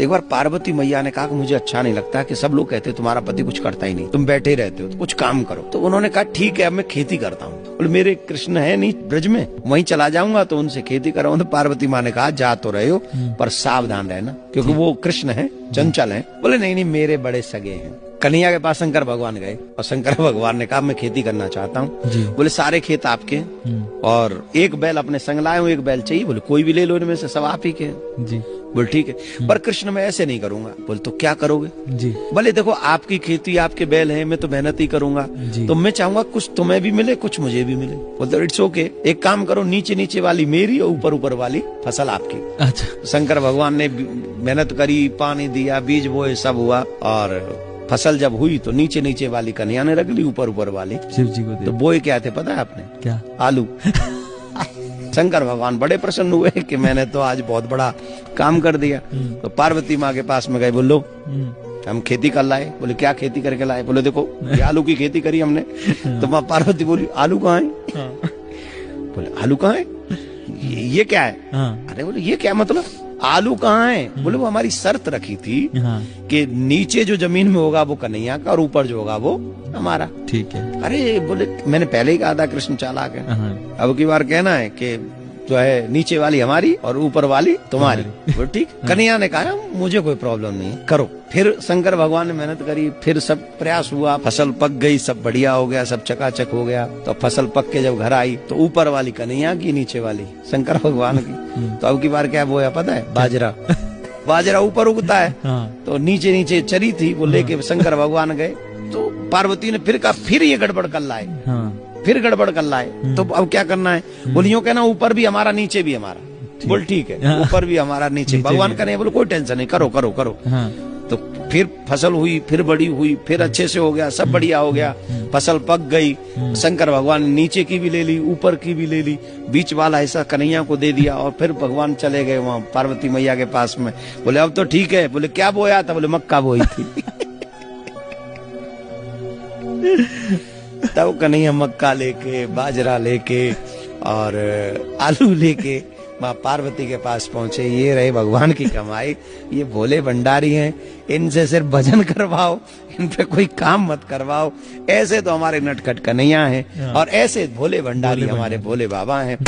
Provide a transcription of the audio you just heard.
एक बार पार्वती मैया ने कहा कि मुझे अच्छा नहीं लगता कि सब लोग कहते तुम्हारा पति कुछ करता ही नहीं, तुम बैठे रहते हो, तो कुछ काम करो। तो उन्होंने कहा ठीक है, अब मैं खेती करता हूँ। बोले मेरे कृष्ण है नहीं ब्रज में, वहीं चला जाऊंगा तो उनसे खेती कराऊंगा। तो पार्वती माँ ने कहा जा तो रहे हो पर सावधान रहना, क्योंकि वो कृष्ण है, चंचल है। बोले नहीं नहीं, मेरे बड़े सगे हैं। कन्हैया के पास शंकर भगवान गए और शंकर भगवान ने कहा मैं खेती करना चाहता हूँ। बोले सारे खेत आपके और एक बैल अपने संग लाए हूँ, एक बैल चाहिए। बोले कोई भी ले लो, इनमें से सब आप ही के हैं। जी। बोले ठीक है, पर कृष्ण मैं ऐसे नहीं करूंगा। बोले तो क्या करोगे? जी। बोले देखो आपकी खेती, आपके बैल हैं, मैं तो मेहनत ही करूंगा, तो मैं चाहूंगा कुछ तुम्हें भी मिले, कुछ मुझे भी मिले। बोलते इट्स ओके, एक काम करो, नीचे नीचे वाली मेरी और ऊपर ऊपर वाली फसल आपकी। अच्छा। शंकर भगवान ने मेहनत करी, पानी दिया, बीज बोए, सब हुआ और फसल जब हुई तो नीचे नीचे वाली कन्हैया ने रख ली, ऊपर ऊपर वाली शिव जी को। तो बोए क्या थे पता है आपने? क्या? आलू। शंकर भगवान बड़े प्रसन्न हुए कि मैंने तो आज बहुत बड़ा काम कर दिया। तो पार्वती माँ के पास में गए, बोलो हम खेती कर लाए। बोले क्या खेती करके लाए? बोले देखो ये आलू की खेती करी हमने। तो माँ पार्वती बोली आलू कहाँ है? बोले आलू कहाँ है? ये क्या है? अरे बोले ये क्या मतलब आलू कहाँ है? बोले वो हमारी शर्त रखी थी कि नीचे जो जमीन में होगा वो कन्हैया का और ऊपर जो होगा वो हमारा। ठीक है। अरे बोले मैंने पहले ही कहा था कृष्ण चालाक है, अब की बार कहना है कि जो है नीचे वाली हमारी और ऊपर वाली तुम्हारी। बोले ठीक। कन्हैया ने कहा मुझे कोई प्रॉब्लम नहीं, करो। फिर शंकर भगवान ने मेहनत करी, फिर सब प्रयास हुआ, फसल पक गई, सब बढ़िया हो गया, सब चकाचक हो गया। तो फसल पक के जब घर आई तो ऊपर वाली कन्हैया की, नीचे वाली शंकर भगवान की। तो अब की बार क्या बोया पता है? बाजरा। बाजरा ऊपर उगता है तो नीचे नीचे चरी थी, वो लेके शंकर भगवान गए। तो पार्वती ने फिर कहा फिर ये गड़बड़ कर लाए, फिर गड़बड़ कर लाए, तो अब क्या करना है? बोली यूं कहना ऊपर भी हमारा नीचे भी हमारा। बोल ठीक है, ऊपर भी हमारा नीचे भगवान का नहीं। बोले कोई टेंशन नहीं, करो करो करो। तो फिर फसल हुई, फिर बड़ी हुई, फिर अच्छे से हो गया, सब बढ़िया हो गया, फसल पक गई। शंकर भगवान ने नीचे की भी ले ली, ऊपर की भी ले ली, बीच वाला हिस्सा कन्हैया को दे दिया और फिर भगवान चले गए वहाँ पार्वती मैया के पास में। बोले अब तो ठीक है। बोले क्या बोया था? बोले मक्का बोई थी। तब कन्हैया मक्का लेके, बाजरा लेके और आलू लेके माँ पार्वती के पास पहुंचे। ये रहे भगवान की कमाई, ये भोले भंडारी हैं, इनसे सिर्फ भजन करवाओ, इन पे कोई काम मत करवाओ। ऐसे तो हमारे नटखट कन्हैया हैं और ऐसे भोले भंडारी हमारे भोले बाबा हैं।